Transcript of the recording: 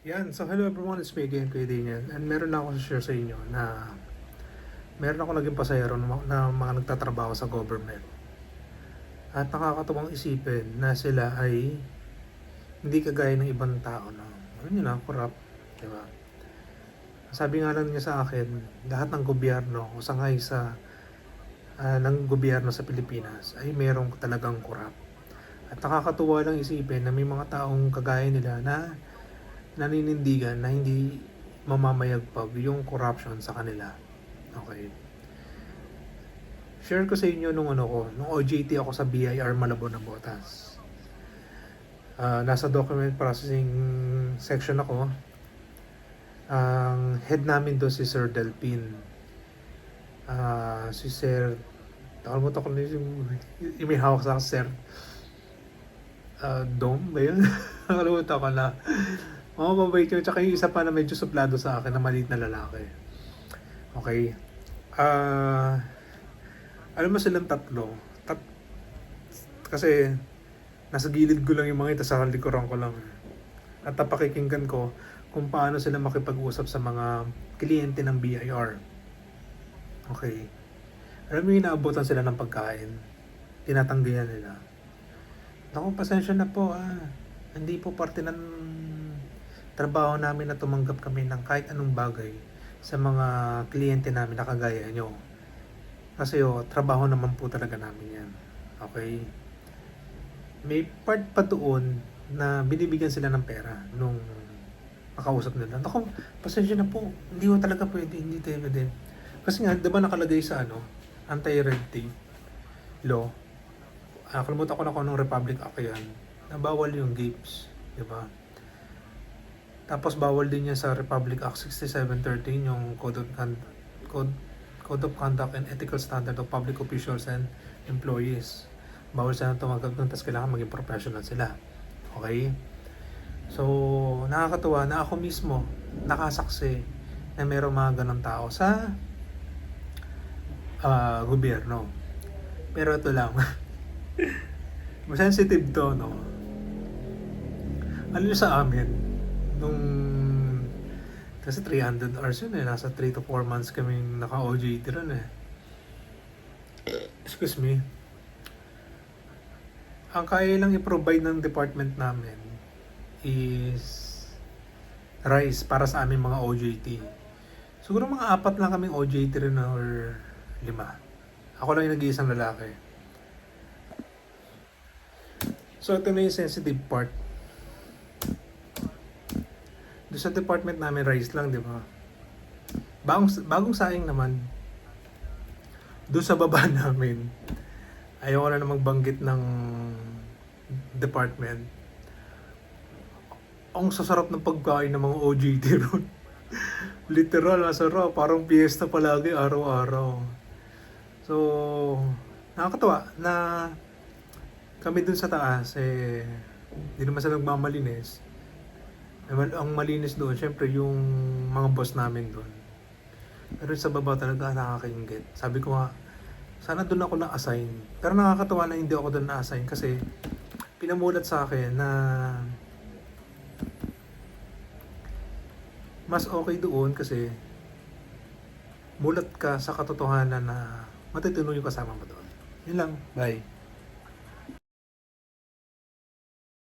Yan, so hello everyone, it's me again, Kuya Daniel. And meron na ako share sa inyo na meron ako naging pasahero na mga nagtatrabaho sa government. At nakakatuwang isipin na sila ay hindi kagaya ng ibang tao na, corrupt, di ba? Sabi nga lang niya sa akin, lahat ng gobyerno o sangay ng gobyerno sa Pilipinas ay merong talagang corrupt. At nakakatuwa lang isipin na may mga taong kagaya nila na naninindigan na hindi mamamayagpag yung corruption sa kanila. Okay. Share ko sa inyo nung OJT ako sa BIR Malabon na Botas. Nasa document processing section ako. Ang head namin doon si Sir Delpin. Si Sir, nakalimutan ko na yung may hawak sa Sir Dom ba yun? Nakalimutan ko na. Mababait yun. Tsaka yung isa pa na medyo suplado sa akin na maliit na lalaki. Okay. Alam mo silang tatlo. Kasi nasa gilid ko lang yung mga ito, sa likuran ko lang. At napakikinggan ko kung paano sila makipag-usap sa mga kliyente ng BIR. Okay. Alam mo yung inaabutan sila ng pagkain. Tinatanggihan nila. Naku, pasensya na po. Hindi po parte ng trabaho namin na tumanggap kami ng kahit anong bagay sa mga kliyente namin na kagaya nyo. Kasi trabaho naman po talaga namin yan. Okay? May part pa doon na binibigyan sila ng pera nung nakausap nila. Naku, pasensya na po. Hindi ko talaga pwede. Hindi pwede. Kasi nga, di ba nakalagay sa anti-red tape law. Kalimutan ko na kung anong Republic Act yan. Na bawal yung gapes. Di ba? Tapos bawal din yan sa Republic Act 6713, yung Code of Conduct and Ethical Standard of Public Officials and Employees. Bawal sila tumanggap doon, tapos kailangan maging professional sila. Okay? So, nakakatuwa na ako mismo nakasaksi na mayroong mga ganong tao sa gobyerno. Pero ito lang, sensitive to, no? Ano sa amin? Kasi 300 hours yun nasa 3 to 4 months kaming naka-OJT rin Excuse me. Ang kaya lang i-provide ng department namin is rice para sa aming mga OJT. Siguro mga 4 lang kaming OJT rin or 5. Ako lang yung nag-iisang lalaki. So ito na yung sensitive part. Doon sa department namin, rice lang, di ba? Bagong saing naman. Doon sa baba namin, ayoko na magbanggit ng department. Ang sasarap ng pagkain ng mga OJT ron. Literal, masarap. Parang piyesta palagi, araw-araw. So, nakakatawa na kami dun sa taas, hindi naman sa nagmamalinis. Ang malinis doon, syempre yung mga boss namin doon. Pero sa baba talaga nakakaingit. Sabi ko nga, sana doon ako na-assign. Pero nakakatawa na hindi ako doon na-assign kasi pinamulat sa akin na mas okay doon kasi mulat ka sa katotohanan na matitino yung kasama mo doon. Yun lang. Bye.